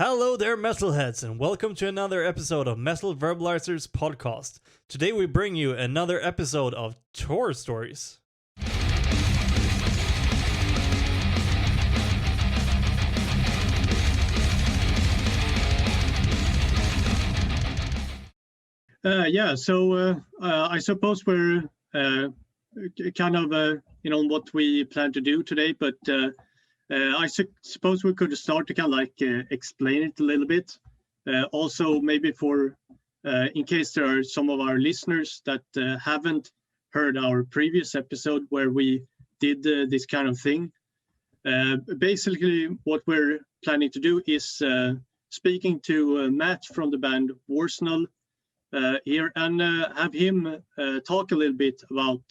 Hello there, metalheads, and welcome to another episode of Metal Verbalizers podcast. Today we bring you another episode of Tour Stories. I suppose we're kind of what we plan to do today, but suppose we could start to kind of explain it a little bit. Also, maybe for in case there are some of our listeners that haven't heard our previous episode where we did this kind of thing. Basically, what we're planning to do is speaking to Matt from the band Warsenal here and have him talk a little bit about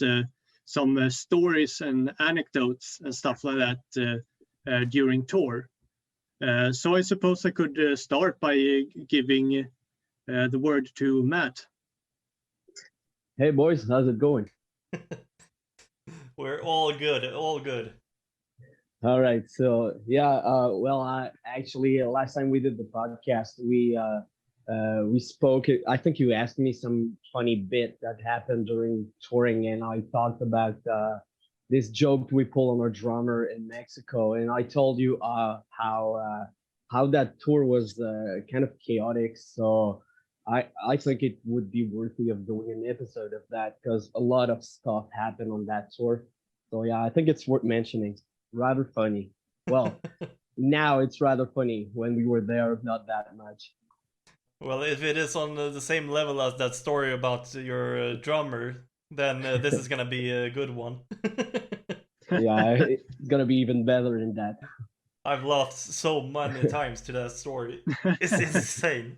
some stories and anecdotes and stuff like that during tour. So I suppose I could start by giving the word to Matt. Hey boys, how's it going? We're all good, all good. All right, so yeah, actually last time we did the podcast, we spoke. I think you asked me some funny bit that happened during touring, and I talked about this joke we pull on our drummer in Mexico, and I told you how that tour was kind of chaotic. So I think it would be worthy of doing an episode of that because a lot of stuff happened on that tour. So yeah, I think it's worth mentioning. Rather funny. Well, now it's rather funny. When we were there, not that much. Well, if it is on the same level as that story about your drummer, then this is gonna be a good one. Yeah, it's gonna be even better than that. I've laughed so many times to that story. It's insane.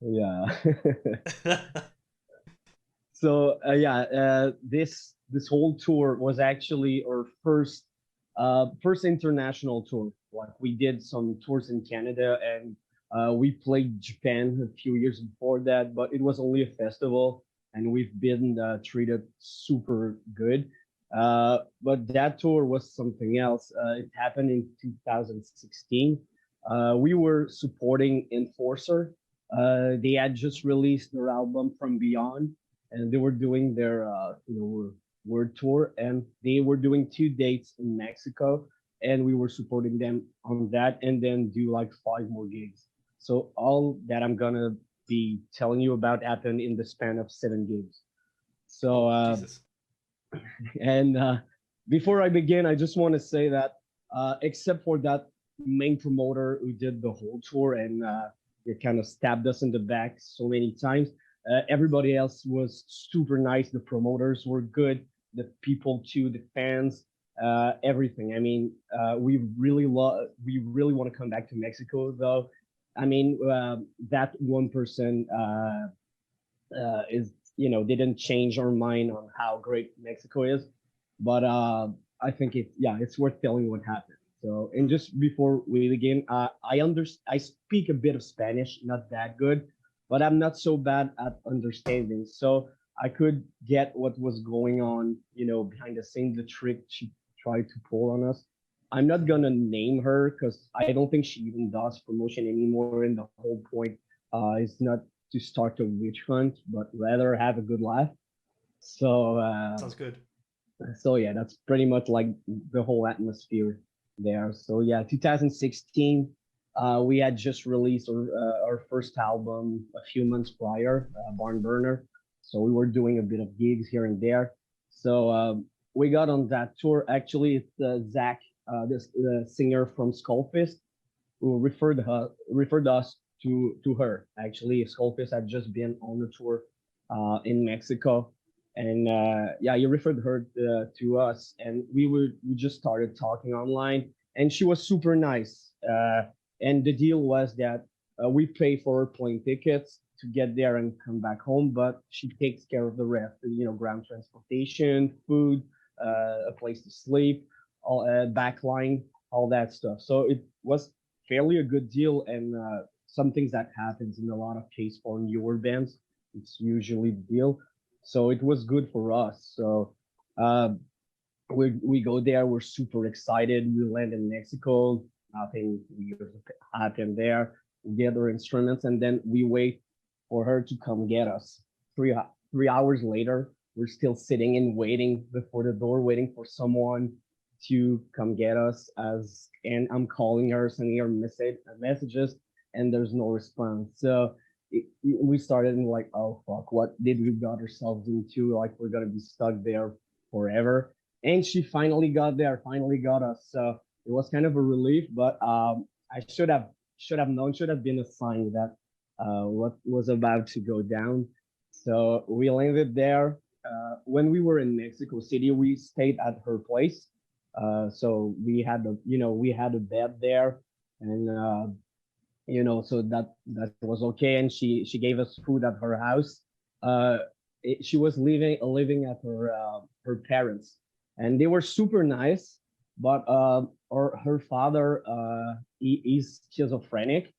Yeah. So this whole tour was actually our first international tour. Like we did some tours in Canada and we played Japan a few years before that, but it was only a festival and we've been treated super good. But that tour was something else. It happened in 2016. We were supporting Enforcer. They had just released their album From Beyond, and they were doing their world tour, and they were doing 2 dates in Mexico, and we were supporting them on that, and then do like 5 more gigs. So all that I'm gonna be telling you about happened in the span of 7 gigs. So and before I begin, I just want to say that except for that main promoter who did the whole tour and it kind of stabbed us in the back so many times, everybody else was super nice. The promoters were good, the people too, the fans, everything. I mean, we really want to come back to Mexico though. I mean, that one person is, didn't change our mind on how great Mexico is, but I think it's worth telling what happened. So, and just before we begin, I speak a bit of Spanish, not that good, but I'm not so bad at understanding. So I could get what was going on, behind the scenes, the trick she tried to pull on us. I'm not gonna name her because I don't think she even does promotion anymore. And the whole point is not to start a witch hunt, but rather have a good laugh. So sounds good. So yeah, that's pretty much like the whole atmosphere there. So yeah, 2016, we had just released our first album a few months prior, Barn Burner. So we were doing a bit of gigs here and there. So we got on that tour. Actually, it's Zach, the singer from Skullfist, who referred us to her. Actually, Skullfist had just been on the tour in Mexico, and you referred her to us, and we just started talking online, and she was super nice. And the deal was that we pay for her plane tickets to get there and come back home, but she takes care of the rest. Ground transportation, food, a place to sleep, all backline, all that stuff. So it was fairly a good deal, and some things that happens in a lot of cases for newer bands. It's usually the deal. So it was good for us. So we go there. We're super excited. We land in Mexico. nothing weird happened there. We get our instruments, and then we wait for her to come get us. 3 hours later, we're still sitting and waiting before the door, waiting for someone to come get us. And I'm calling her, sending her messages, and there's no response. So we started and like, oh fuck, what did we got ourselves into? Like we're gonna be stuck there forever. And she finally got there, finally got us. So it was kind of a relief, but I should have known, should have been a sign that what was about to go down. So we landed there. When we were in Mexico City, we stayed at her place. So we had a bed there, and so that was okay. And she gave us food at her house. She was living at her parents, and they were super nice. But her father he's schizophrenic,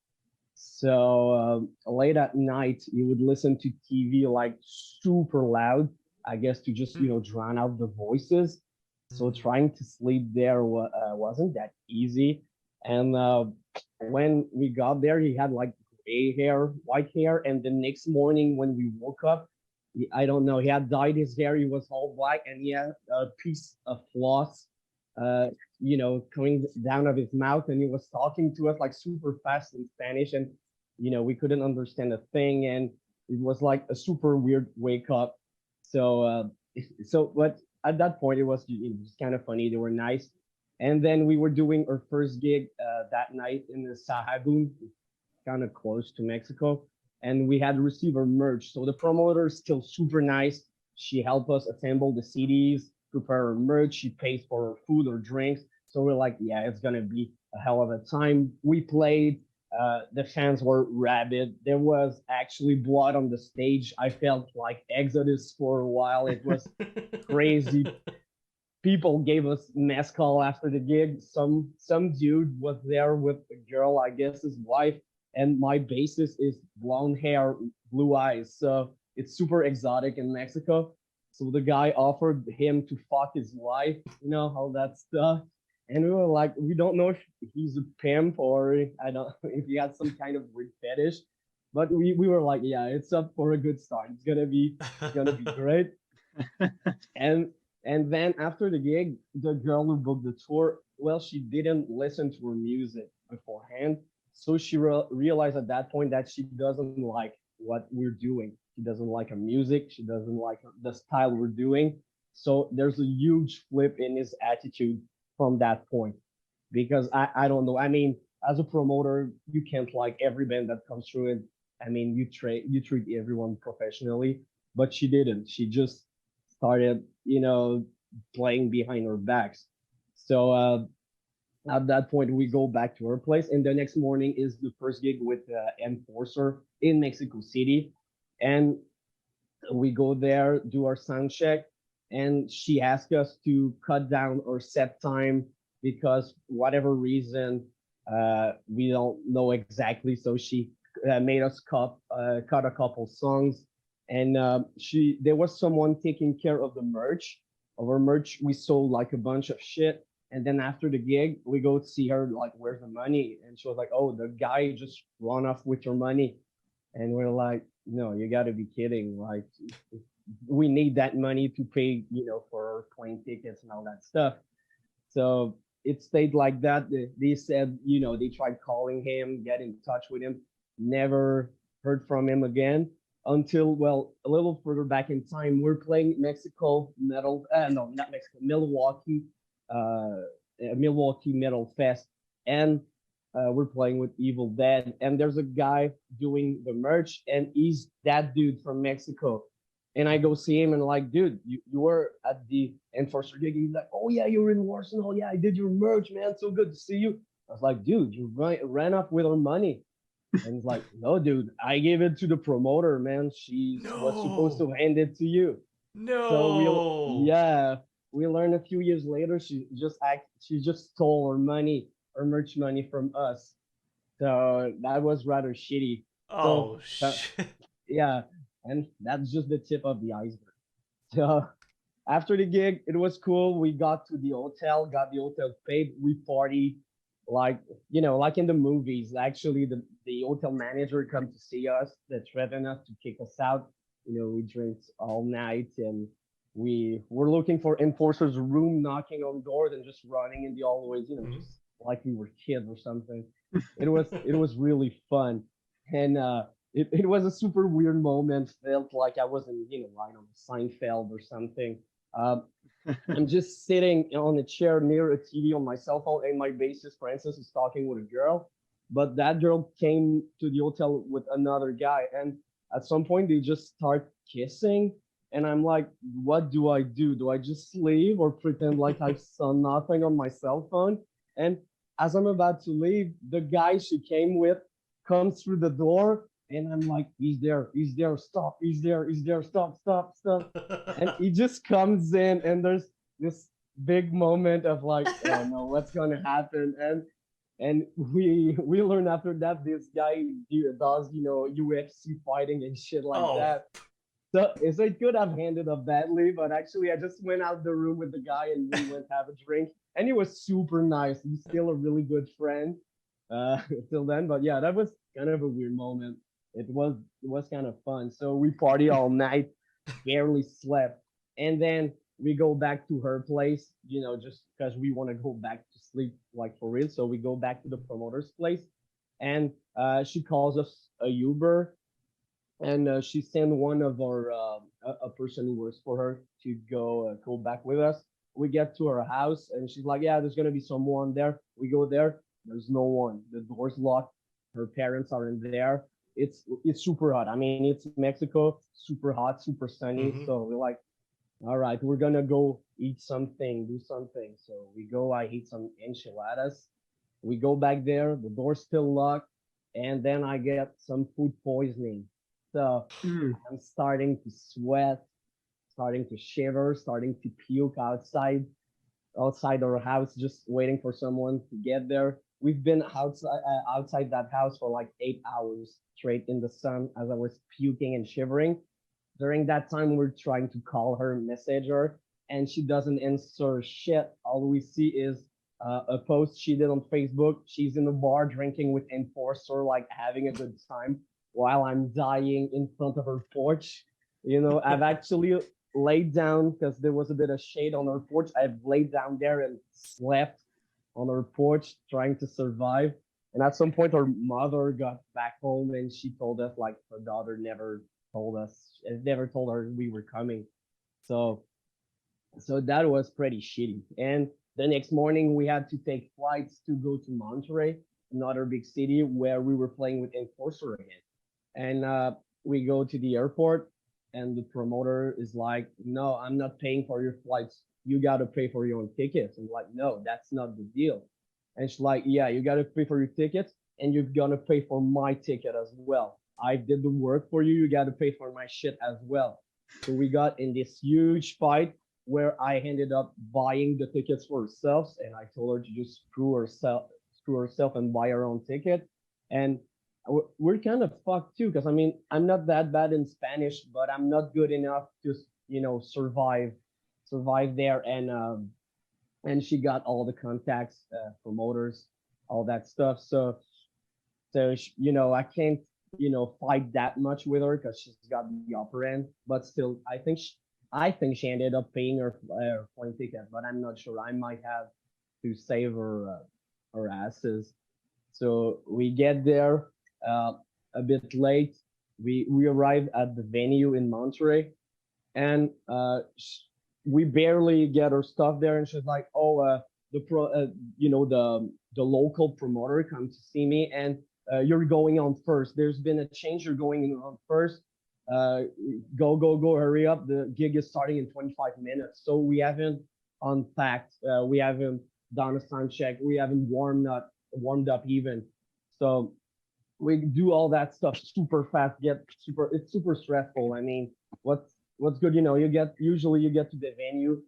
so late at night you would listen to TV like super loud, I guess to just drown out the voices. So trying to sleep there wasn't that easy. And when we got there, he had like gray hair, white hair, and the next morning when we woke up, I don't know, he had dyed his hair. He was all black, and he had a piece of floss, coming down of his mouth, and he was talking to us like super fast in Spanish, and we couldn't understand a thing, and it was like a super weird wake up. But at that point, it was just kind of funny. They were nice. And then we were doing our first gig that night in the Sahagún, kind of close to Mexico. And we had received our merch. So the promoter is still super nice. She helped us assemble the CDs, prepare our merch. She pays for our food or drinks. So we're like, yeah, it's going to be a hell of a time. We played. The fans were rabid. There was actually blood on the stage. I felt like Exodus for a while. It was crazy. People gave us mezcal after the gig. Some dude was there with a girl, I guess his wife, and my bassist is blonde hair, blue eyes. So it's super exotic in Mexico. So the guy offered him to fuck his wife, all that stuff. And we were like, we don't know if he's a pimp or I don't if he had some kind of weird fetish. But we were like, yeah, it's up for a good start. It's gonna be great. And then after the gig, the girl who booked the tour, well, she didn't listen to her music beforehand. So she realized at that point that she doesn't like what we're doing. She doesn't like her music. She doesn't like the style we're doing. So there's a huge flip in his attitude from that point. Because I don't know. I mean, as a promoter, you can't like every band that comes through it. I mean, you treat everyone professionally, but she didn't. She just started, playing behind our backs. So at that point, we go back to her place, and the next morning is the first gig with Enforcer in Mexico City, and we go there, do our sound check, and she asked us to cut down our set time because whatever reason we don't know exactly. So she made us cut a couple songs, and there was someone taking care of the merch. Of our merch, we sold like a bunch of shit, and then after the gig, we go to see her like, "Where's the money?" And she was like, "Oh, the guy just run off with your money," and we're like, "No, you got to be kidding! Like, we need that money to pay, for plane tickets and all that stuff." So it stayed like that. They said, they tried calling him, get in touch with him, never heard from him again until, well, a little further back in time. We're playing Mexico Metal, no, not Mexico, Milwaukee Metal Fest, and we're playing with Evil Dead, and there's a guy doing the merch, and he's that dude from Mexico. And I go see him and like, dude, you were at the Enforcer gig. He's like, oh yeah, you were in Warsenal. Yeah, I did your merch, man. So good to see you. I was like, dude, you ran off with our money. And he's like, no, dude, I gave it to the promoter, man. She was supposed to hand it to you. No. So we learned a few years later she just stole our money, our merch money from us. So that was rather shitty. Oh so, shit. Yeah, and that's just the tip of the iceberg. So after the gig, it was cool. We got to the hotel, got the hotel paid. We partied like like in the movies. Actually, the hotel manager come to see us, that threaten us to kick us out. We drink all night, and we were looking for enforcers' room, knocking on doors and just running in the hallways. Just like we were kids or something. It was really fun, and it was a super weird moment. Felt like I was in I don't know, Seinfeld or something. Um, I'm just sitting on a chair near a TV on my cell phone, and my bassist Francis is talking with a girl. But that girl came to the hotel with another guy, and at some point they just start kissing, and I'm like, what do I do? Do I just leave or pretend like I saw nothing on my cell phone? And as I'm about to leave, the guy she came with comes through the door, and I'm like, he's there, stop, he's there, stop, stop, stop. And he just comes in, and there's this big moment of like, oh no, what's gonna happen? And we learn after that this guy does UFC fighting and shit like Oh. that. So it could have ended up badly, but actually I just went out the room with the guy and we went have a drink, and he was super nice. He's still a really good friend till then. But yeah, that was kind of a weird moment. It was kind of fun. So we party all night, barely slept, and then we go back to her place, just because we want to go back to sleep like for real. So we go back to the promoter's place, and she calls us a Uber, and she sent one of our a person who works for her to go back with us. We get to her house, and she's like, "Yeah, there's gonna be someone there." We go there. There's no one. The door's locked. Her parents aren't there. It's super hot. I mean, it's Mexico, super hot, super sunny. Mm-hmm. So we're like, all right, we're gonna go eat something, do something. So we go. I eat some enchiladas. We go back there. The door's still locked, and then I get some food poisoning. So I'm starting to sweat, starting to shiver, starting to puke outside our house, just waiting for someone to get there. We've been outside that house for like 8 hours straight in the sun as I was puking and shivering. During that time, we're trying to call her, message her, and she doesn't answer shit. All we see is a post she did on Facebook. She's in a bar drinking with Enforcer, like having a good time, while I'm dying in front of her porch. I've actually laid down because there was a bit of shade on her porch. I've laid down there and slept on her porch trying to survive. And at some point, her mother got back home and she told us like her daughter never told her we were coming. So that was pretty shitty. And the next morning, we had to take flights to go to Monterey, another big city where we were playing with Enforcer again. And we go to the airport, and the promoter is like, "No, I'm not paying for your flights. You got to pay for your own tickets." And like, "No, that's not the deal." And she's like, "Yeah, you got to pay for your tickets, and you're gonna pay for my ticket as well. I did the work for you. You got to pay for my shit as well." So we got in this huge fight where I ended up buying the tickets for herself, and I told her to just screw herself and buy her own ticket. And we're kind of fucked too, because I mean, I'm not that bad in Spanish, but I'm not good enough to survive there. And she got all the contacts, promoters, all that stuff. So I can't fight that much with her because she's got the upper end. But still, I think she ended up paying her plane ticket, but I'm not sure. I might have to save her asses. So we get there uh, a bit late. We arrive at the venue in Monterey, and we barely get our stuff there. And she's like, "Oh, the local promoter come to see me, and you're going on first. There's been a change. You're going on first. Uh, go, hurry up. The gig is starting in 25 minutes." So we haven't unpacked. We haven't done a sound check. We haven't warmed up even. So we do all that stuff super fast. It's super stressful. I mean, what's good, you get to the venue,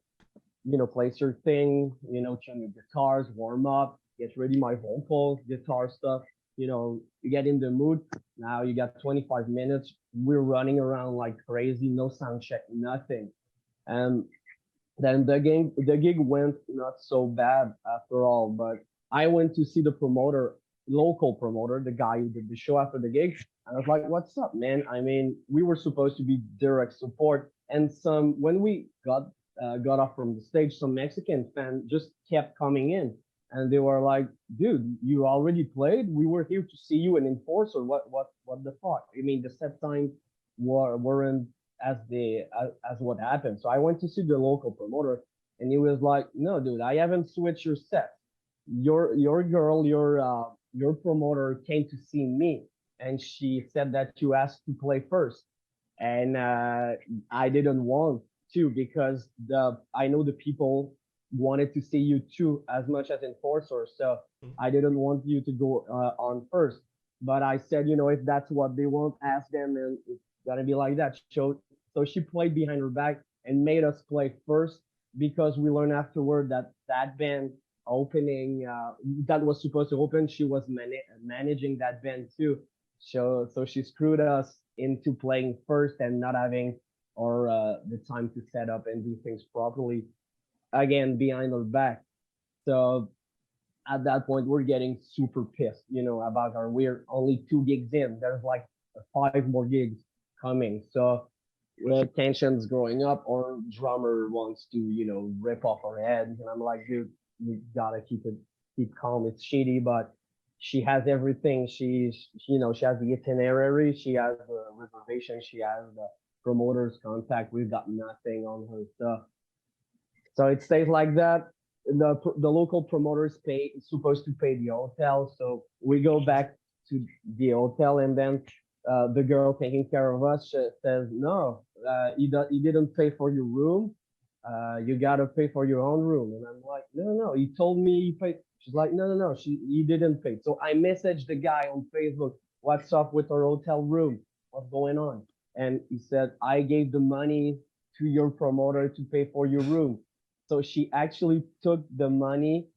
place your thing, tune your guitars, warm up, get ready my vocals, guitar stuff, you get in the mood. Now you got 25 minutes. We're running around like crazy, no sound check, nothing. And then the gig went not so bad after all, but I went to see the promoter, local promoter, the guy who did the show after the gig. And I was like, "What's up, man? I mean, we were supposed to be direct support, and some when we got off from the stage, some Mexican fan just kept coming in, and they were like, "Dude, you already played. We were here to see you, an enforcer. What the fuck? I mean, the set time weren't as what happened." So I went to see the local promoter, and he was like, "No, dude, I haven't switched your set. Your girl, your promoter came to see me, and she said that you asked to play first, and I didn't want to because the I know the people wanted to see you too as much as enforcer, so I didn't want you to go on first. But I said, if that's what they want, ask them, and it's gonna be like that." So she played behind her back and made us play first because we learned afterward that that band opening that was supposed to open, she was managing that band too. So she screwed us into playing first and not having or the time to set up and do things properly again behind our back. So at that point, we're getting super pissed, about our we're only 2 gigs in. There's like 5 more gigs coming. So tensions growing up. Our drummer wants to, rip off our heads, and I'm like, dude, you gotta keep calm. It's shitty, but she has everything. She has the itinerary, she has the reservation, she has the promoter's contact. We've got nothing on her stuff. So it stays like that. The local promoters supposed to pay the hotel. So we go back to the hotel, and then the girl taking care of us says, "No, you didn't pay for your room. You gotta pay for your own room." And I'm like, "No, no, no. He told me you paid." She's like, "No, no, no. He didn't pay." So I messaged the guy on Facebook, "What's up with our hotel room? What's going on?" And he said, "I gave the money to your promoter to pay for your room." So she actually took the money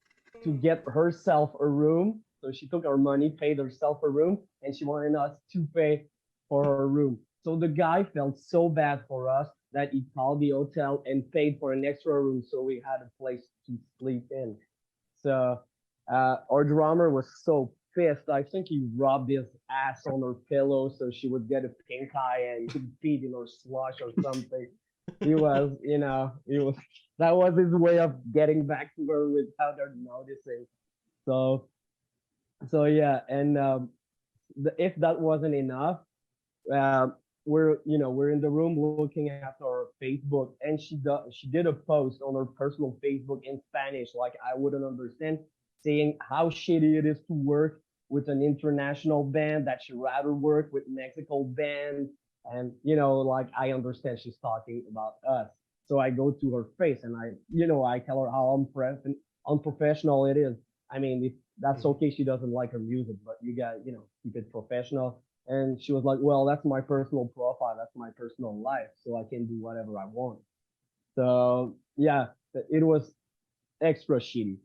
to get herself a room. So she took our money, paid herself a room, and she wanted us to pay for her room. So the guy felt so bad for us that he called the hotel and paid for an extra room so we had a place to sleep in. So our drummer was so pissed. I think he rubbed his ass on her pillow so she would get a pink eye and could feed in her slush or something. He was, that was his way of getting back to her without her noticing. So, so yeah, and if that wasn't enough, uh, we're in the room looking at our Facebook, and she did a post on her personal Facebook in Spanish, like I wouldn't understand, saying how shitty it is to work with an international band, that she'd rather work with Mexico band, and like I understand she's talking about us. So I go to her face and I tell her how unprofessional it is. I mean, if that's okay, she doesn't like her music, but you got keep it professional. And she was like, "Well, that's my personal profile, that's my personal life, so I can do whatever I want." So yeah, it was extra shitty.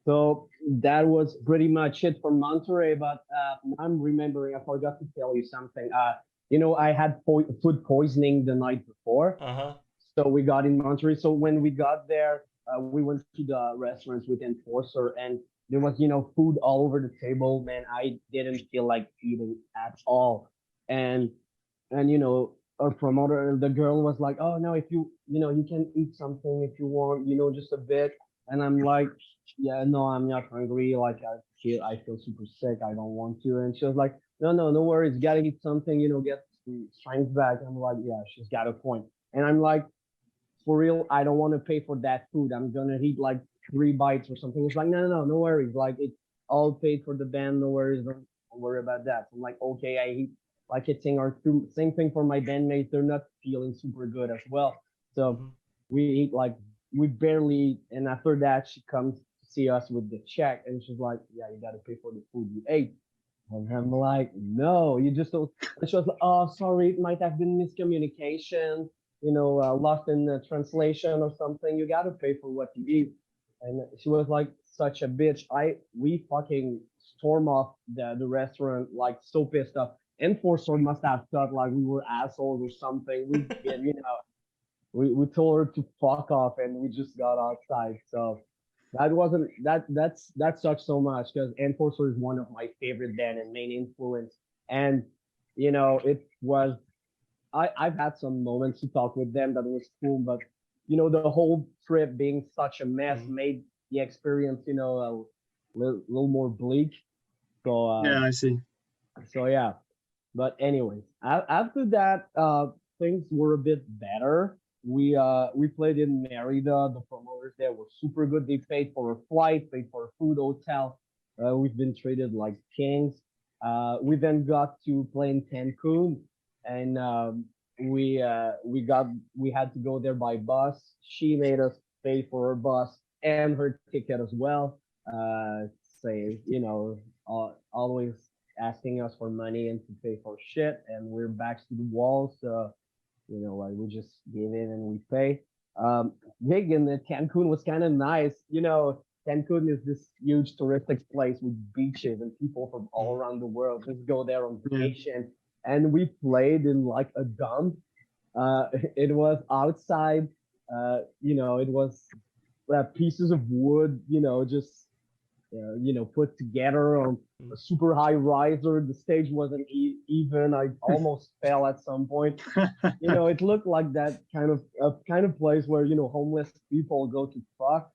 So that was pretty much it for Monterey. But I'm remembering, I forgot to tell you something. I had food poisoning the night before. Uh-huh. So we got in Monterey. So when we got there, we went to the restaurants with Enforcer, and there was, food all over the table. Man, I didn't feel like eating at all. And our promoter, the girl was like, "Oh no, if you can eat something if you want, just a bit." And I'm like, "Yeah, no, I'm not hungry. Like I feel super sick. I don't want to." And she was like, "No, no, no worries. Gotta eat something. Get the strength back." I'm like, "Yeah, she's got a point." And I'm like, "For real, I don't want to pay for that food. I'm gonna eat like 3 bites or something." It's like, "No, no, no, no worries. Like it's all paid for the band. No worries. Don't worry about that." So I'm like, "Okay, I eat like a thing or two." Same thing for my bandmates. They're not feeling super good as well. So we eat like we barely eat. And after that, she comes to see us with the check, and she's like, "Yeah, you gotta pay for the food you ate." And I'm like, "No, you just don't." And she was like, "Oh, sorry, it might have been miscommunication, lost in the translation or something. You gotta pay for what you eat." And she was like such a bitch. We fucking storm off the restaurant like so pissed off. Enforcer must have thought like we were assholes or something. We told her to fuck off, and we just got outside. So That sucks so much because Enforcer is one of my favorite band and main influence. And it was I've had some moments to talk with them that was cool, but the whole trip being such a mess Mhm. made the experience a little more bleak. So Yeah, I see. yeah. But anyways, after that, things were a bit better. We played in Merida. The promoters there were super good. They paid for a flight, paid for a food, hotel. We've been treated like kings. We then got to play in Cancun, and we had to go there by bus. She made us pay for her bus and her ticket as well. Say always asking us for money and to pay for shit, and we're backs to the wall. So like we just give in and we pay. Gig in Cancun was kind of nice. Cancun is this huge touristic place with beaches and people from all Mhm. around the world just go there on Yeah. vacation. And we played in like a dump. It was outside. It was pieces of wood. Just put together on a super high riser. The stage wasn't even. I almost fell at some point. It looked like that kind of place where homeless people go to fuck.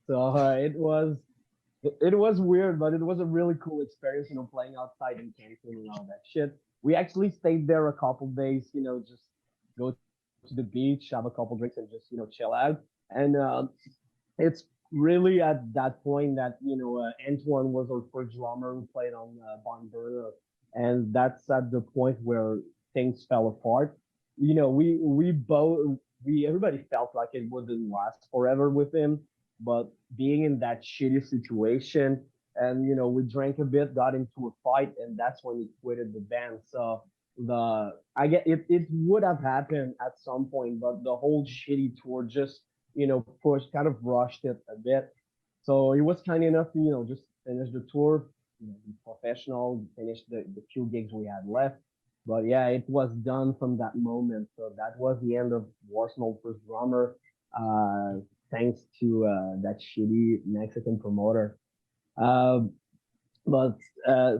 So it was weird, but it was a really cool experience. Playing outside in Cancun and all that shit. We actually stayed there a couple days. Just go to the beach, have a couple drinks, and just chill out. And it's really at that point that Antoine was our first drummer who played on Bon Burner, and that's at the point where things fell apart. We both we everybody felt like it wouldn't last forever with him, but being in that shitty situation, and we drank a bit, got into a fight, and that's when he quitted the band. So I get it would have happened at some point, but the whole shitty tour just pushed kind of rushed it a bit. So he was kind enough to just finish the tour, be professional, finish the few gigs we had left. But yeah, it was done from that moment. So that was the end of Warsenal first drummer. Thanks to that shitty Mexican promoter. Um, but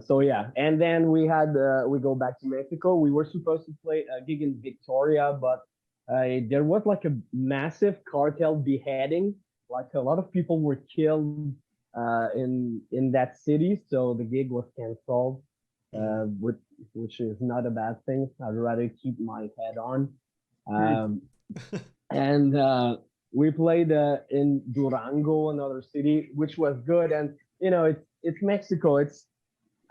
so yeah, and then we go back to Mexico. We were supposed to play a gig in Victoria, but there was like a massive cartel beheading. Like a lot of people were killed in that city, so the gig was canceled, Mhm. which is not a bad thing. I'd rather keep my head on. Hmm. Um, and we played in Durango, another city, which was good. And it's Mexico.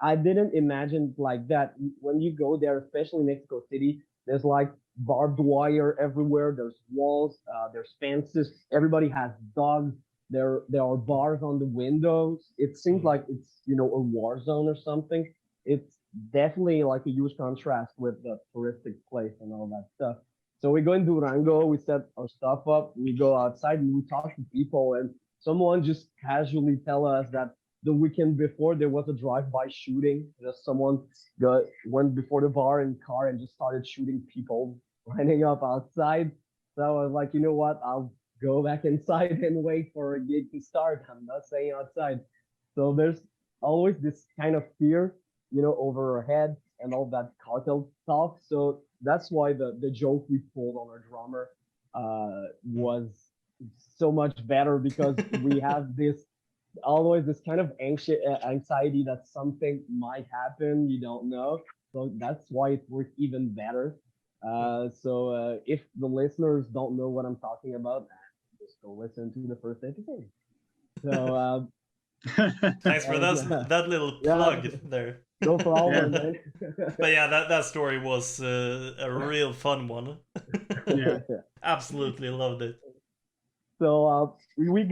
I didn't imagine like that. When you go there, especially Mexico City, there's like barbed wire everywhere. There's walls. There's fences. Everybody has dogs. There are bars on the windows. It seems Mhm. like it's a war zone or something. It's definitely like a huge contrast with the touristic place and all that stuff. So we go in Durango, we set our stuff up, we go outside and we talk to people, and someone just casually tell us that the weekend before there was a drive-by shooting. Just someone went before the bar in car and just started shooting people lining up outside. So I was like, you know what? I'll go back inside and wait for a gig to start. I'm not staying outside. So there's always this kind of fear, over our head and all that cartel talk. So that's why the joke we pulled on our drummer was so much better because we have this always this kind of anxiety that something might happen you don't know, so that's why it worked even better. Mhm. So if the listeners don't know what I'm talking about, just go listen to the first episode. So Thanks for and that little yeah, plug there. no Yeah. problem, man. But yeah, that story was a real fun one. Yeah. Absolutely loved it. So we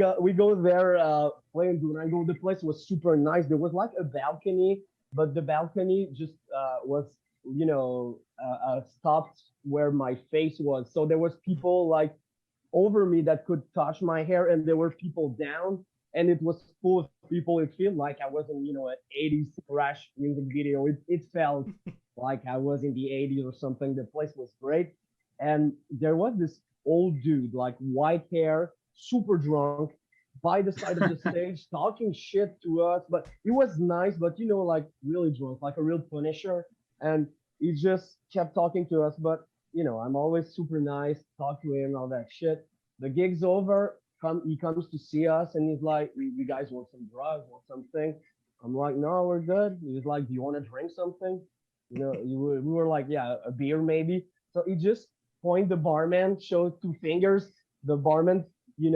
go there playing Durango. The place was super nice. There was like a balcony, but the balcony just was stopped where my face was. So there was people like over me that could touch my hair, and there were people down, and it was full of people. It felt like I was in an 80s thrash music video. It felt like I was in the 80s or something. The place was great, and there was this old dude, like white hair, super drunk, by the side of the stage talking shit to us. But he was nice, but like really drunk, like a real punisher. And he just kept talking to us. But I'm always super nice, talk to him, all that shit. The gig's over. He comes to see us, and he's like, "You guys want some drugs, want something?" I'm like, "No, we're good." He's like, "Do you want to drink something?" We were like, "Yeah, a beer maybe." So he just point the barman, show 2 fingers. The barman,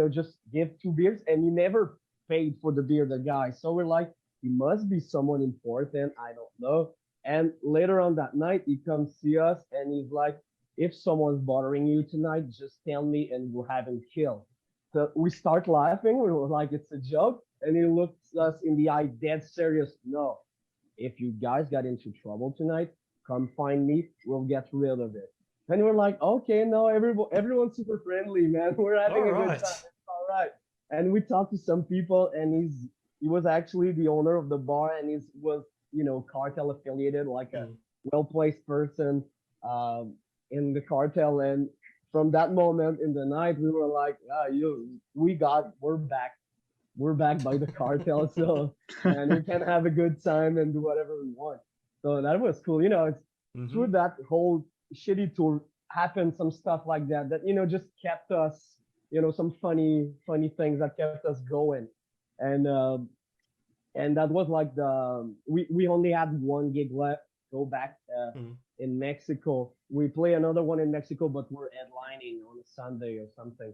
just give 2 beers, and he never paid for the beer, the guy. So we're like, he must be someone important. I don't know. And later on that night, he comes see us, and he's like, "If someone's bothering you tonight, just tell me, and we'll have him killed." So we start laughing. We were like, it's a joke. And he looks us in the eye, dead serious. "No, if you guys got into trouble tonight, come find me. We'll get rid of it." And we're like, "Okay, no, everyone's super friendly, man. We're having All a good right. time. It's all right." And we talked to some people, and he was actually the owner of the bar, and he was, cartel affiliated, like a well-placed person um, in the cartel. And from that moment in the night, we were like, we're back by the cartel, so and we can have a good time and do whatever we want. So that was cool. It's through that whole shitty tour happened some stuff like that just kept us, some funny things that kept us going. And that was like we only had one gig left. Go back in Mexico. We play another one in Mexico, but we're headlining on a Sunday or something.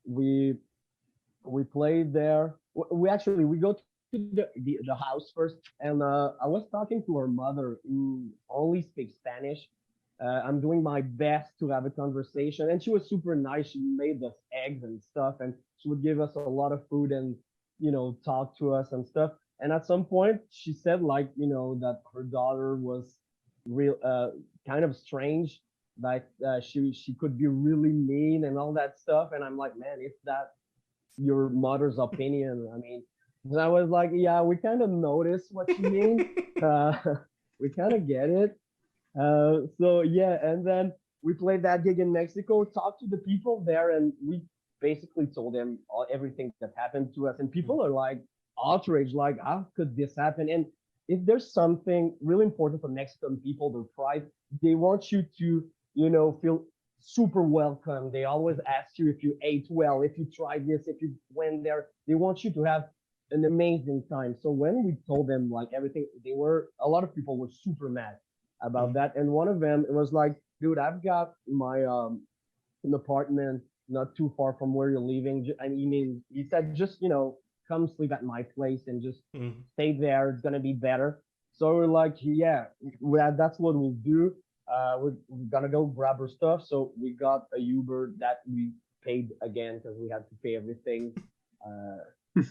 We we played there. We go to the house first, and I was talking to her mother who only speaks Spanish. I'm doing my best to have a conversation, and she was super nice. She made us eggs and stuff, and she would give us a lot of food and talk to us and stuff. And at some point, she said like that her daughter was real kind of strange, like she could be really mean and all that stuff. And I'm like, man, if that your mother's opinion. I mean, and I was like, yeah, we kind of notice what you mean. Uh, we kind of get it. So yeah, and then we played that gig in Mexico, talked to the people there, and we basically told them everything that happened to us. And people are like outraged, like, how could this happen? And if there's something really important for Mexican people, their pride, they want you to, feel super welcome. They always ask you if you ate well, if you tried this, if you went there. They want you to have an amazing time. So when we told them like everything, a lot of people were super mad about that. And one of them, it was like, dude, I've got my an apartment not too far from where you're leaving. And he said, just come sleep at my place and just stay there. It's gonna be better. So we're like, yeah, that's what we'll do. We're gonna go grab our stuff. So we got a Uber that we paid again because we had to pay everything.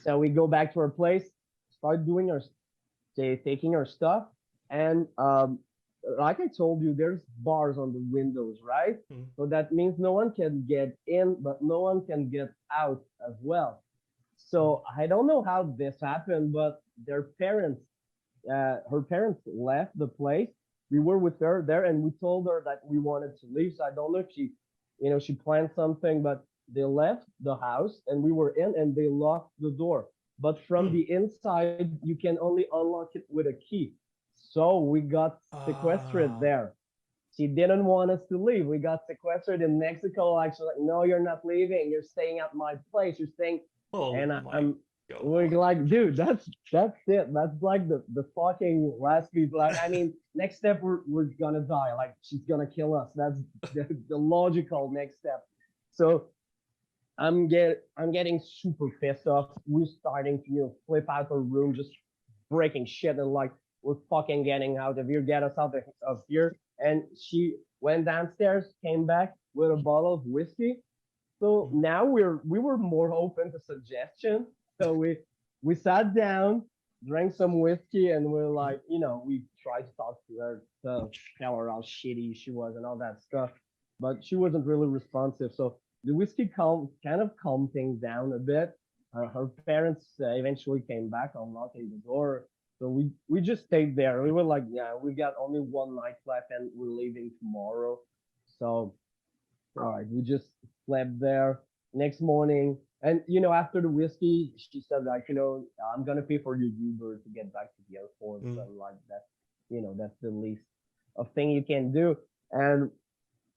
So we go back to our place, start doing taking our stuff, and like I told you, there's bars on the windows, right? So that means no one can get in, but no one can get out as well. So I don't know how this happened, but her parents left the place. We were with her there, and we told her that we wanted to leave. So I don't know if she planned something, but they left the house, and we were in, and they locked the door. But from the inside, you can only unlock it with a key. So we got sequestered there. She didn't want us to leave. We got sequestered in Mexico. Actually, like, no, you're not leaving. You're staying at my place. You're staying. Oh, and my we're like, dude, that's it. That's like the fucking last piece. Like, I mean, next step, we're gonna die. Like, she's gonna kill us. That's the logical next step. So I'm getting super pissed off. We're starting to flip out our room, just breaking shit, and like, we're fucking getting out of here. Get us out of here. And she went downstairs, came back with a bottle of whiskey. So now we were more open to suggestion. So we sat down, drank some whiskey, and we're like, we tried to talk to her to tell her how shitty she was and all that stuff, but she wasn't really responsive. So the whiskey kind of calmed things down a bit. Her parents eventually came back, unlocking the door. So we just stayed there. We were like, yeah, we got only one night left, and we're leaving tomorrow. So all right, we just slept there. Next morning, And after the whiskey, she said like, I'm gonna pay for your Uber to get back to the airport. So I'm like that's the least of thing you can do. And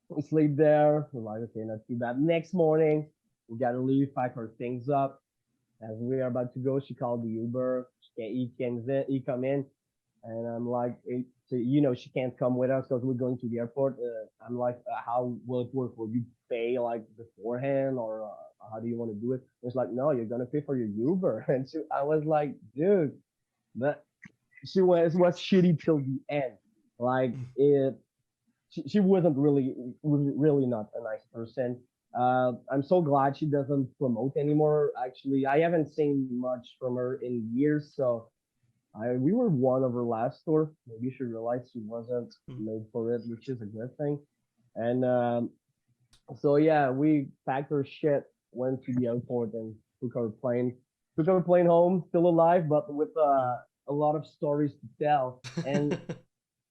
we sleep there. We're like, okay, not too bad. Next morning, we gotta leave, pack our things up. As we are about to go, she called the Uber. He come in, and I'm like, so, she can't come with us because we're going to the airport. I'm like, how will it work? Will you pay like beforehand, or how do you want to do it? It's like, no, you're gonna pay for your Uber. And I was like, dude, that she was shitty till the end. Like it, she wasn't really not a nice person. I'm so glad she doesn't promote anymore. Actually, I haven't seen much from her in years, so we were one of her last tour. Maybe she realized she wasn't made for it, which is a good thing. And so yeah, we packed her shit, went to the airport, and took our plane home, still alive, but with a lot of stories to tell. And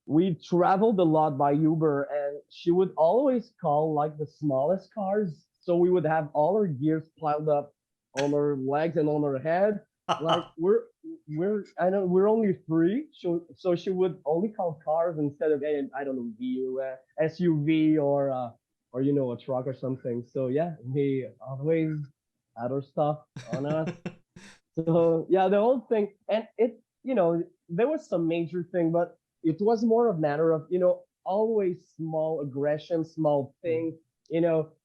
we traveled a lot by Uber, and she would always call like the smallest cars. So we would have all her gears piled up on her legs and on her head. Like we're only three, so she would only call cars instead of I don't know SUV or a truck or something. So yeah, we always had our stuff on us. So yeah, the whole thing, and there was some major thing, but it was more a matter of always small aggression, small thing.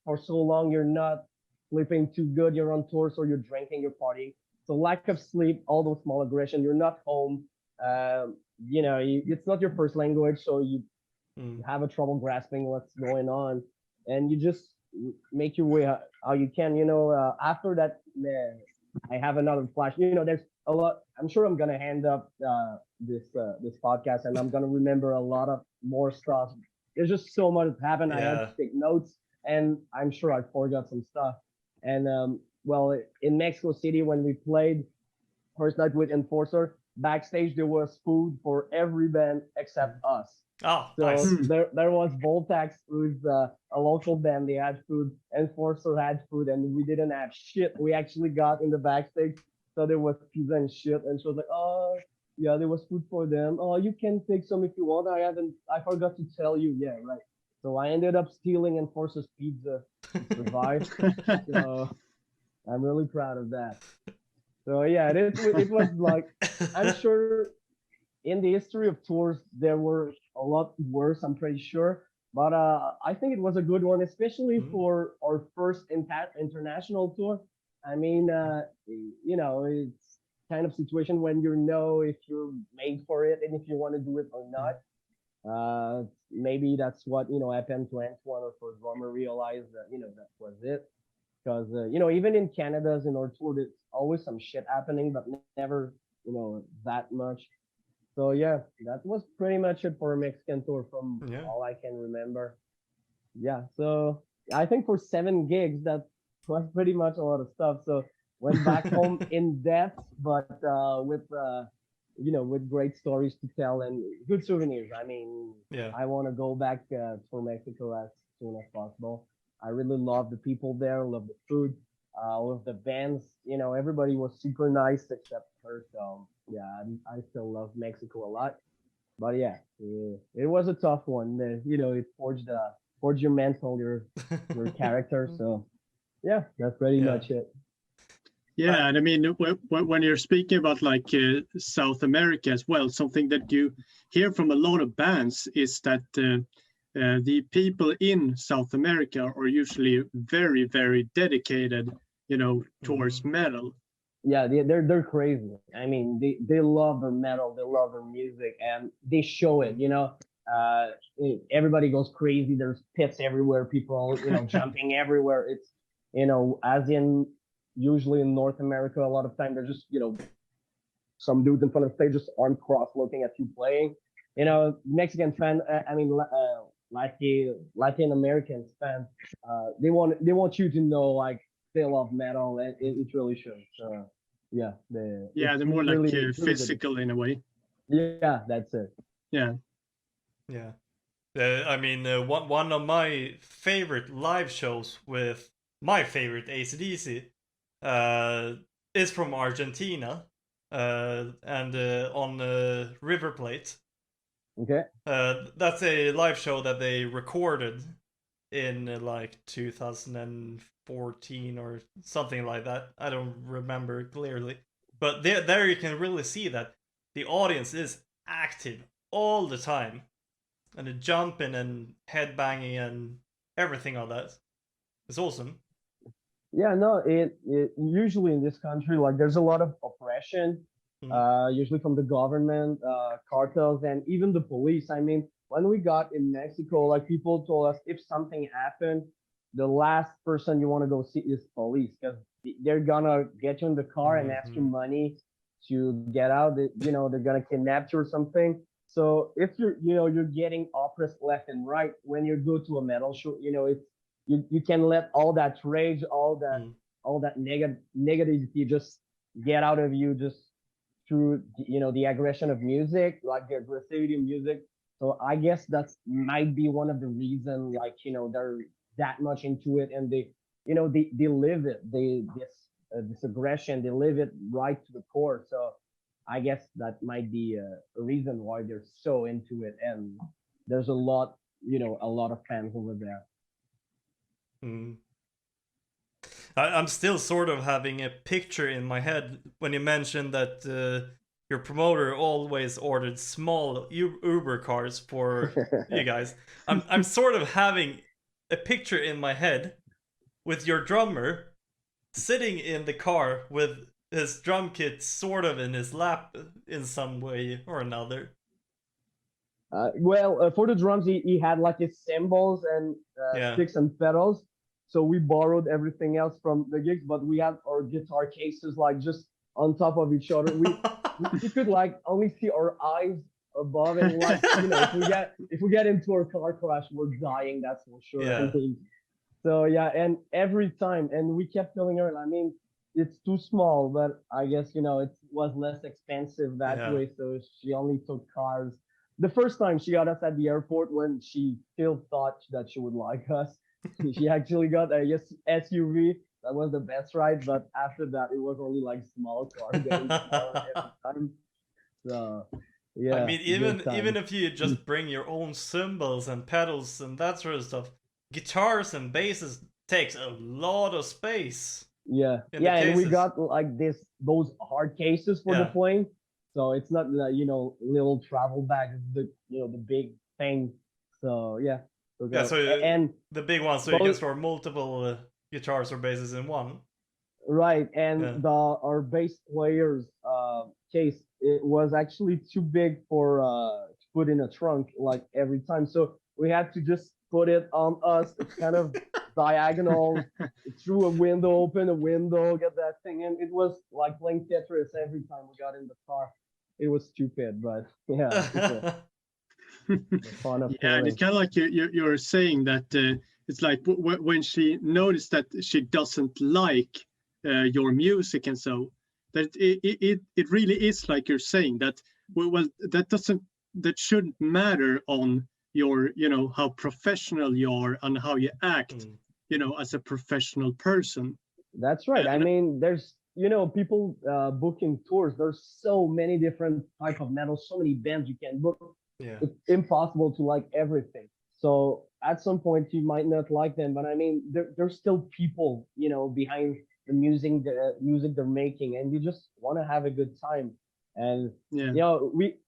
For so long you're not sleeping too good, you're on tour, so you're drinking, you're partying. So lack of sleep, all those small aggression, you're not home. It's not your first language, so you have a trouble grasping what's going on, and you just make your way how you can. After that, I have another flash. There's a lot. I'm sure I'm gonna hand up this podcast, and I'm gonna remember a lot of more stuff. There's just so much that happened. I had to take notes, and I'm sure I forgot some stuff. And well, in Mexico City when we played first night with Enforcer, backstage there was food for every band except us. Oh, so nice. there was Voltax, who's a local band. They had food. Enforcer had food, and we didn't have shit. We actually got in the backstage, so there was pizza and shit. And she was like, "Oh, yeah, there was food for them. Oh, you can take some if you want. I forgot to tell you. Yeah, right." So I ended up stealing Enforcer's pizza to survive. So I'm really proud of that. So yeah, it was like, I'm sure in the history of tours, there were a lot worse, I'm pretty sure. But I think it was a good one, especially for our first international tour. I mean, it's kind of situation when you know if you're made for it and if you want to do it or not. Maybe that's what happened to Antoine, or for drummer realized that that was it. Because even in Canada's in our tour, there's always some shit happening, but never that much. So yeah, that was pretty much it for a Mexican tour from all I can remember. Yeah, so I think for 7 gigs, that was pretty much a lot of stuff. So went back home in depth, but with great stories to tell and good souvenirs. I mean, I want to go back for Mexico as soon as possible. I really love the people there, love the food, love the bands. Everybody was super nice except her. So yeah, I still love Mexico a lot. But yeah, it was a tough one. It forged your mental, your character. So yeah, that's pretty much it. Yeah, and I mean, when you're speaking about like South America as well, something that you hear from a lot of bands is that the people in South America are usually very, very dedicated, towards metal. Yeah, they're crazy. I mean, they love their metal, they love their music, and they show it. Everybody goes crazy. There's pits everywhere, people jumping everywhere. It's as in usually in North America, a lot of time there's just some dudes in front of the stage just arm crossed looking at you playing. Mexican fan. Latin Americans fan. They want you to know like they love metal, and it really shows. So yeah, they're more like physical in a way. Yeah, that's it. Yeah. I mean, one of my favorite live shows with my favorite AC/DC is from Argentina, and on River Plate. Okay. That's a live show that they recorded in like 2014 or something like that. I don't remember clearly, but there you can really see that the audience is active all the time, and the jumping and headbanging and everything on that. It's awesome. Yeah, no, it usually in this country, like there's a lot of oppression, usually from the government, cartels, and even the police. I mean, when we got in Mexico, like people told us if something happened, the last person you want to go see is police because they're gonna get you in the car and ask you money to get out. You know, they're gonna kidnap you or something. So if you're getting oppressed left and right when you go to a metal show, you know, it's you can let all that rage, all that negativity just get out of you just through the aggression of music, like the aggressivity of music. So I guess that might be one of the reasons, like they're that much into it, and they live it. This aggression, they live it right to the core. So I guess that might be a reason why they're so into it, and there's a lot of fans over there. I'm still sort of having a picture in my head when you mentioned that your promoter always ordered small Uber cars for you guys. I'm sort of having a picture in my head with your drummer sitting in the car with his drum kit sort of in his lap in some way or another. For the drums, he had like his cymbals and sticks and pedals. So we borrowed everything else from the gigs, but we had our guitar cases like just on top of each other. We could like only see our eyes above, and like if we get into a car crash, we're dying. That's for sure. Yeah. So yeah, and every time, and we kept telling her, I mean, it's too small, but I guess it was less expensive that way. So she only took cars. The first time she got us at the airport when she still thought that she would like us. She actually got a SUV. That was the best ride, but after that, it was only like small car getting smaller every time. So, yeah. I mean, even if you just bring your own cymbals and pedals and that sort of stuff, guitars and basses takes a lot of space. Yeah, and we got like those hard cases for the plane, so it's not little travel bag. It's the big thing. So yeah. And the big one, so you can store multiple guitars or basses in one. Right, and our bass player's case, it was actually too big for to put in a trunk like every time. So we had to just put it on us. It's kind of diagonal through a window, open a window, get that thing in. It was like playing Tetris every time we got in the car. It was stupid, but yeah. And it's kind of like you're saying that it's like when she noticed that she doesn't like your music, and so that it really is like you're saying that that shouldn't matter on your how professional you are and how you act as a professional person. That's right. I mean, there's people booking tours. There's so many different type of metal, so many bands you can book. It's impossible to like everything. So at some point you might not like them, but I mean there's still people behind the music they're making, and you just want to have a good time. And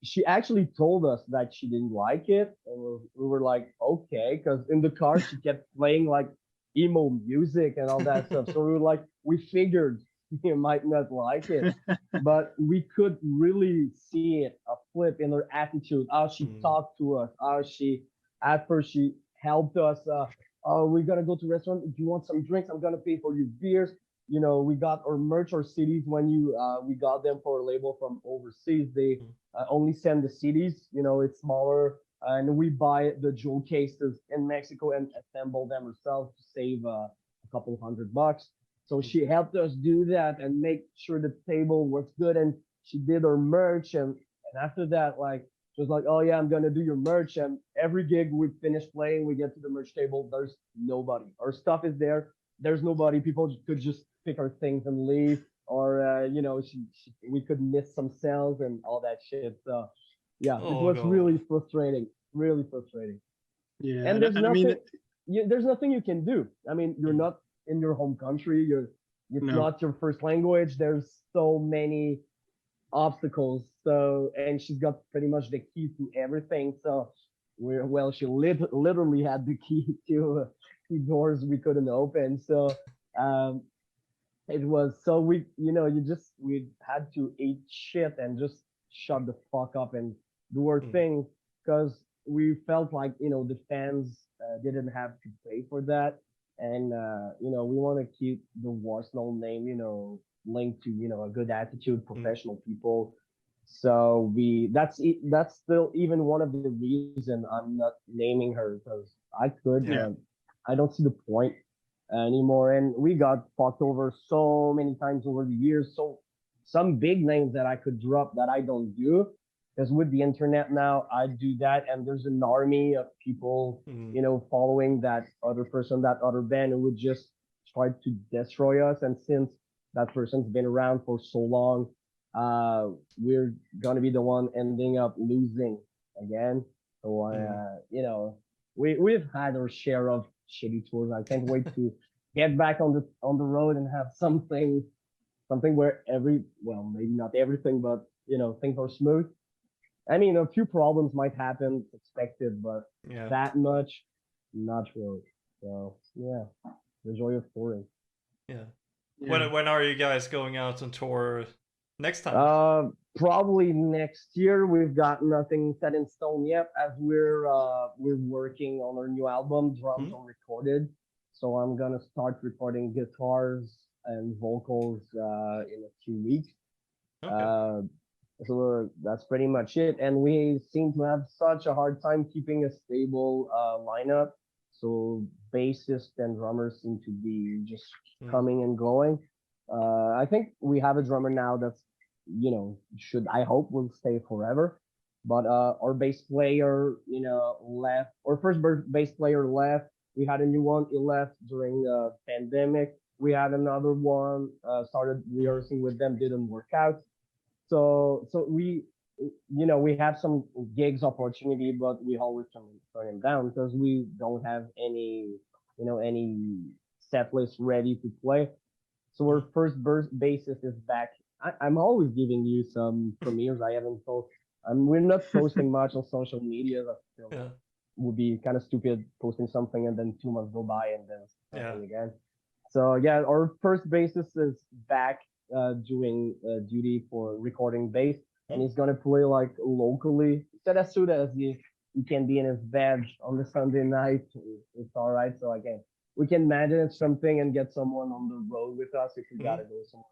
she actually told us that she didn't like it, and we were like, okay, because in the car she kept playing like emo music and all that stuff. So we were like, we figured you might not like it, but we could really see it, a flip in her attitude, how she talked to us, how at first she helped us. Oh, we're gonna go to restaurant. Do you want some drinks? I'm gonna pay for your beers. We got our merch or CDs when we got them for a label from overseas. They only send the CDs. It's smaller, and we buy the jewel cases in Mexico and assemble them ourselves to save a couple $100. So she helped us do that and make sure the table was good, and she did her merch, and after that, like, she was like, oh yeah, I'm gonna do your merch. And every gig we finish playing, we get to the merch table, there's nobody. Our stuff is there, there's nobody. People could just pick our things and leave, or we could miss some sales and all that shit. So yeah, it Oh was god. really frustrating. Yeah, And there's and I mean, nothing you can do. I mean, you're not in your home country. It's no, not your first language. There's so many obstacles. So, and she's got pretty much the key to everything. So, she literally had the key to doors we couldn't open. So, um, it was so we had to eat shit and just shut the fuck up and do our Mm. thing because we felt like the fans didn't have to pay for that, and we want to keep the Warsenal name linked to a good attitude, Mm. professional people. So that's still even one of the reason I'm not naming her because I could, Yeah. I don't see the point anymore. And we got fucked over so many times over the years. So some big names that I could drop that I don't do. Because with the internet now, I do that, and there's an army of people, Mm. following that other person, that other band, who would just try to destroy us. And since that person's been around for so long, we're gonna be the one ending up losing again. So, we've had our share of shitty tours. I can't wait to get back on the road and have something where maybe not everything, but things are smooth. I mean, a few problems might happen, expected, but Yeah. that much, not really. So yeah, the joy of touring. Yeah. yeah. When are you guys going out on tour next time? Probably next year. We've got nothing set in stone yet, as we're working on our new album. Drums Hmm? are recorded, so I'm gonna start recording guitars and vocals in a few weeks. Okay. Uh, so that's pretty much it. And we seem to have such a hard time keeping a stable lineup. So bassists and drummers seem to be just Mm. coming and going. I think we have a drummer now that's, should I hope will stay forever. But our bass player, left. Our first bass player left. We had a new one. He left during the pandemic. We had another one. Started rehearsing with them. Didn't work out. So we have some gigs opportunity, but we always turn them down because we don't have any set list ready to play. So our first bassist is back. I'm always giving you some premieres I haven't told. We're not posting much on social media. That still Yeah. would be kind of stupid posting something and then 2 months go by and then Yeah. nothing again. So yeah, our first bassist is back doing duty for recording bass, and he's gonna play like locally. Said as soon as he can be in his bed on the Sunday night, it's all right. So again, we can manage something and get someone on the road with us if we gotta go somewhere.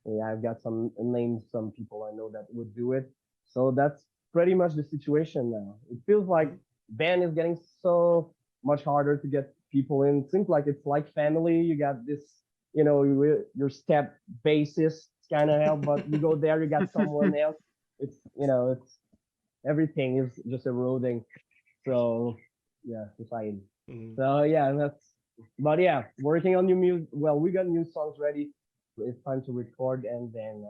Yeah, I've got some names, some people I know that would do it. So that's pretty much the situation now. It feels like band is getting so much harder to get people in. It seems like it's like family. You got this, your step bassist kind of help, but you go there, you got someone else. It's everything is just eroding. So yeah, society. Mm. So yeah, but yeah, working on new music. Well, we got new songs ready. It's time to record and then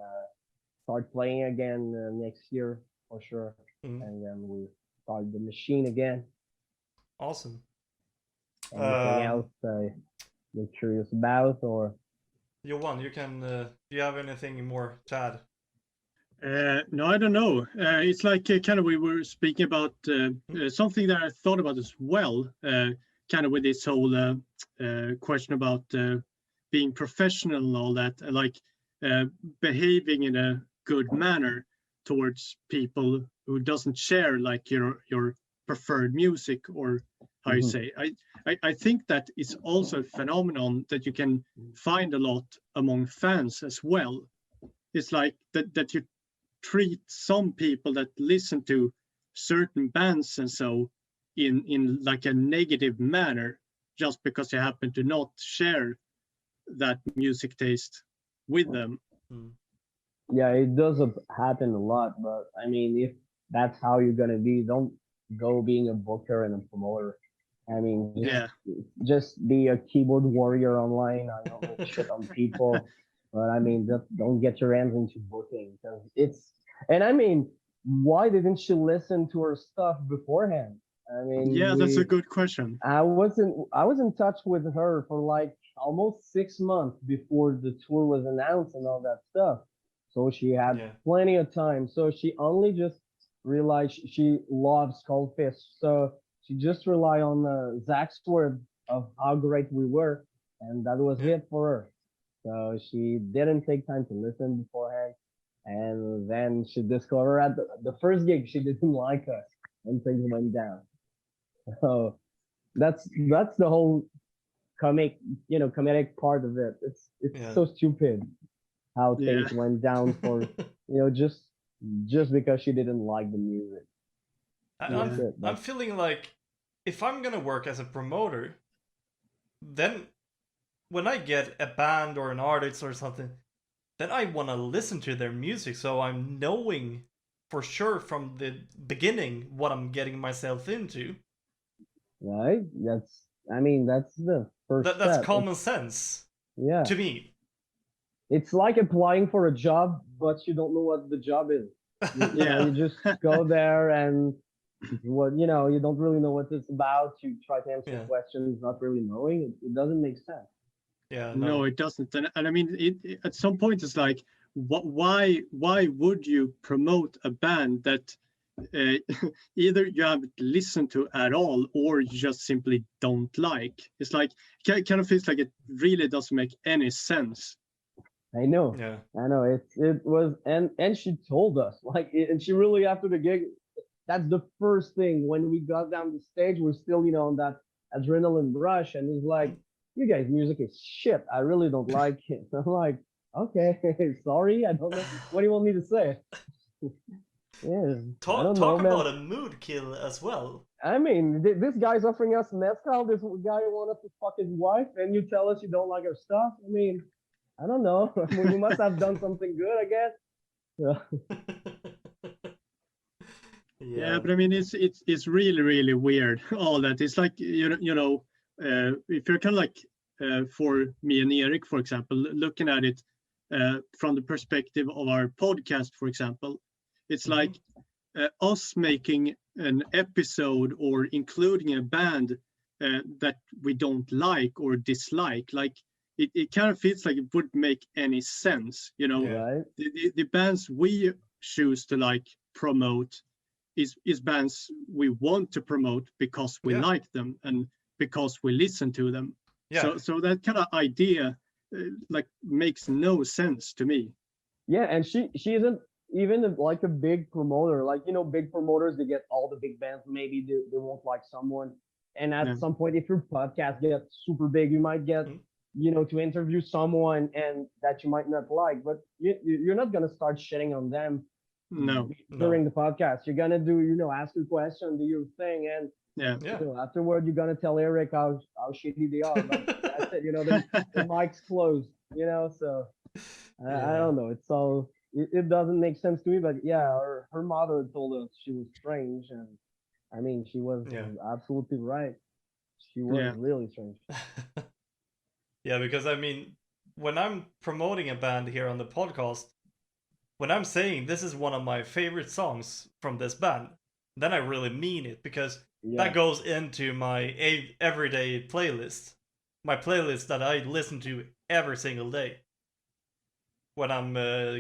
start playing again next year for sure. Mm. And then we start the machine again. Awesome. Anything else you're curious about, or? Johan, you can. Do you have anything more to add? No, I don't know. It's like kind of we were speaking about something that I thought about as well, kind of with this whole question about being professional and all that, like behaving in a good manner towards people who doesn't share like your preferred music, or how you say. I think that is also a phenomenon that you can find a lot among fans as well. It's like that you treat some people that listen to certain bands and so in like a negative manner just because you happen to not share that music taste with them. Yeah, it does happen a lot, but I mean, if that's how you're gonna be, don't go being a booker and a promoter. I mean, Yeah. just be a keyboard warrior online. I don't know shit on people, but I mean, just don't get your hands into booking because it's. And I mean, why didn't she listen to her stuff beforehand? I mean, Yeah, that's a good question. I was in touch with her for like almost 6 months before the tour was announced and all that stuff. So she had Yeah. plenty of time. So she only just realized she loves Skullfist. So she just relied on Zach's word of how great we were, and that was Yeah. it for her. So she didn't take time to listen beforehand, and then she discovered at the first gig she didn't like us, and things went down. So that's the whole comedic part of it. It's Yeah. so stupid how Yeah. things went down for just because she didn't like the music. That's I'm it. I'm feeling like if I'm gonna work as a promoter, then when I get a band or an artist or something, then I want to listen to their music so I'm knowing for sure from the beginning what I'm getting myself into. Right? That's the first That's step. common sense Yeah. to me. It's like applying for a job, but you don't know what the job is. Yeah. You just go there and you don't really know what it's about. You try to answer Yeah. questions, not really knowing. It doesn't make sense. Yeah, No, it doesn't. And I mean, at some point, it's like, why would you promote a band that either you haven't listened to at all or you just simply don't like? It's like, kind of feels like it really doesn't make any sense. I know. Yeah. I know. It was, and she told us and she really after the gig. That's the first thing when we got down the stage. We're still on that adrenaline rush, and it's like, you guys' music is shit. I really don't like it. I'm like, okay, sorry, I don't know. What do you want me to say? Yeah, I don't know, Talk man. about a mood kill as well. I mean, this guy's offering us mezcal. This guy want us to fuck his wife, and you tell us you don't like our stuff. I mean, I don't know. We must have done something good, I guess. Yeah, but I mean, it's really weird. All that it's like if you're kind of like for me and Erik, for example, looking at it from the perspective of our podcast, for example, it's like us making an episode or including a band that we don't like or dislike. Like it kind of feels like it wouldn't make any sense. Right? The bands we choose to like promote is bands we want to promote because we like them and because we listen to them. Yeah. So that kind of idea like makes no sense to me. Yeah, and she isn't even like a big promoter. Like big promoters, they get all the big bands. Maybe they won't like someone, and at some point, if your podcast gets super big, you might get to interview someone and that you might not like. But you're not gonna start shitting on them. No. During the podcast, you're gonna do ask your question, do your thing, and afterward you're gonna tell Erik how shitty they are. But that's it. The mic's closed. So I don't know. It's all it doesn't make sense to me. But yeah, her mother told us she was strange, and I mean she was absolutely right. She was really strange. Yeah, because I mean, when I'm promoting a band here on the podcast, when I'm saying this is one of my favorite songs from this band, then I really mean it because that goes into my everyday playlist. My playlist that I listen to every single day when I'm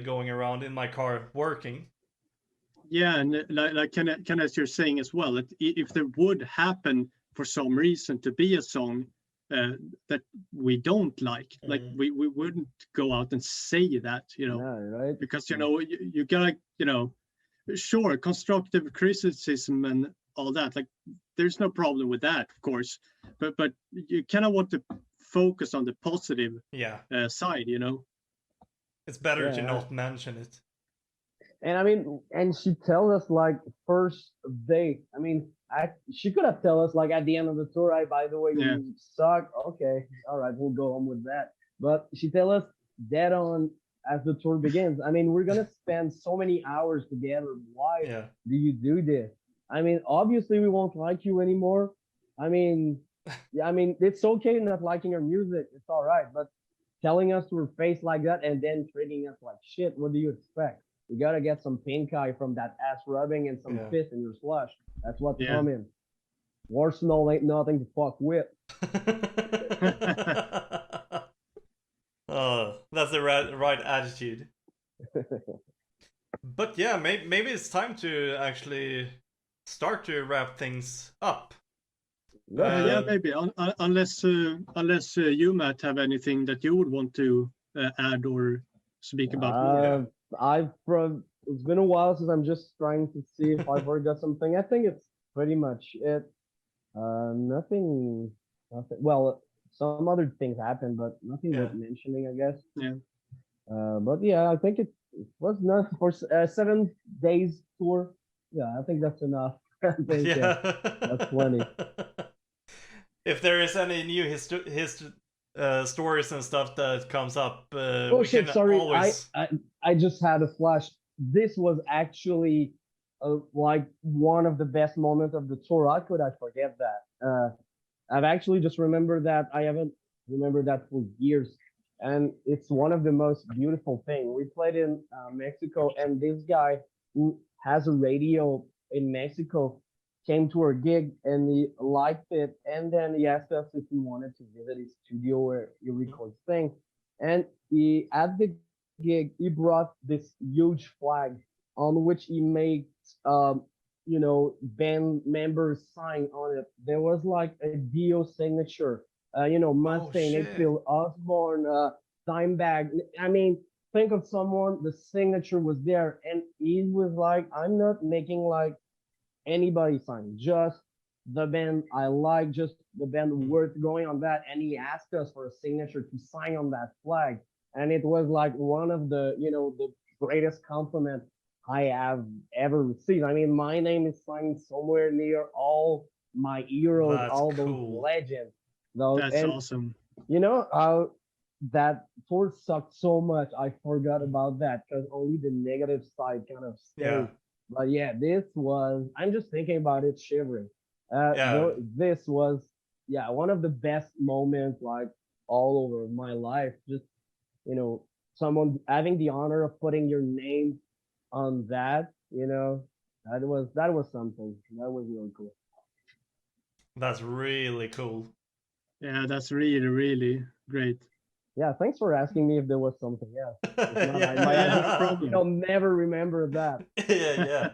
going around in my car working. Yeah, and like kind as you're saying as well, if there would happen for some reason to be a song that we don't like we wouldn't go out and say that, right? Because you gotta, sure, constructive criticism and all that, like there's no problem with that, of course, but you kind of want to focus on the positive side. It's better to not mention it. And I mean, and she tells us like first date. I mean, she could have told us like at the end of the tour, by the way, your music suck. Okay, all right, we'll go home with that. But she tell us dead on as the tour begins. I mean, we're gonna spend so many hours together. Why do you do this? I mean, obviously we won't like you anymore. I mean, yeah, I mean, it's okay not liking our music. It's all right, but telling us to our face like that and then treating us like shit, what do you expect? You gotta get some pink eye from that ass rubbing and some Yeah. piss in your slush. That's what's Yeah. coming. Warsenal ain't nothing to fuck with. Oh, that's the right attitude. But yeah, maybe it's time to actually start to wrap things up. Yeah, maybe. Unless you, Matt, have anything that you would want to add or speak about more. It's been a while since I'm just trying to see if I forgot something. I think it's pretty much it. Nothing. Well, some other things happened, but nothing worth mentioning, I guess. Yeah. But yeah, I think it was enough for 7 days tour. Yeah, I think that's enough. I think that's plenty. If there is any new stories and stuff that comes up, Oh shit! Sorry, always... I just had a flash. This was actually like one of the best moments of the tour. How could I forget that? I've actually just remembered that. I haven't remembered that for years, and it's one of the most beautiful things. We played in Mexico, and this guy who has a radio in Mexico came to our gig and he liked it, and then he asked us if we wanted to visit his studio where he records things. And he at the gig he brought this huge flag on which he made band members sign on it. There was like a Dio signature, Mustaine, Hetfield, Osborne, Dimebag. I mean, think of someone, the signature was there, and he was like, I'm not making like anybody sign, just the band I like, just the band worth going on that. And he asked us for a signature to sign on that flag. And it was like one of the, the greatest compliment I have ever received. I mean, my name is signed somewhere near all my heroes, all those legends. That's awesome. You know how that tour sucked so much, I forgot about that because only the negative side kind of stayed. Yeah. But yeah, I'm just thinking about it shivering. This was, one of the best moments like all over my life. Just, someone having the honor of putting your name on that, that was something. That was really cool. That's really cool. Yeah, that's really, really great. Yeah, thanks for asking me if there was something. I'll never remember that. yeah.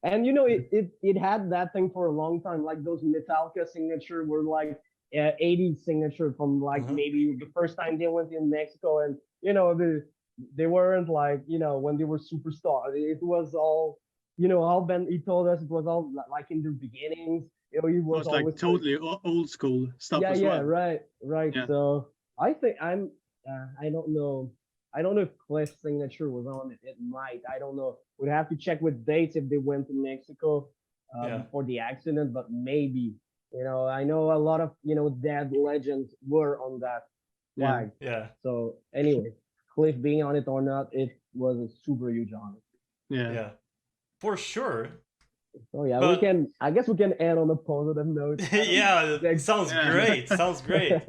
And it had that thing for a long time, like those Metallica signature were like 80s signature from like maybe the first time they went in Mexico, and they weren't like when they were superstar. It was all all Ben. He told us it was all like in their beginnings. It was like totally old school stuff. Yeah, as well. right. Yeah. So I think I don't know if Cliff's signature was on it. It might. I don't know. We'd have to check with dates if they went to Mexico before the accident, but maybe. I know a lot of dead legends were on that flag. Yeah. So anyway, Cliff being on it or not, it was a super huge honor. Yeah. For sure. Oh yeah, I guess we can end on a positive note. Yeah, sounds great. Sounds great.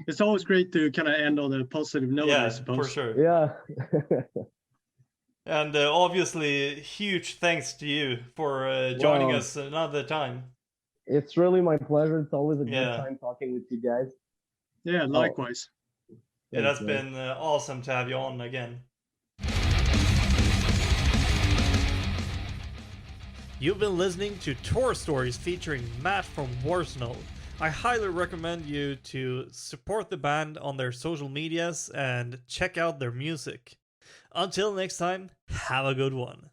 It's always great to kind of end on a positive note, I suppose. For sure. Yeah. And obviously, huge thanks to you for joining us another time. It's really my pleasure. It's always a good time talking with you guys. Yeah, likewise. It has been awesome to have you on again. You've been listening to Tour Stories featuring Matt from Warsenal. I highly recommend you to support the band on their social medias and check out their music. Until next time, have a good one.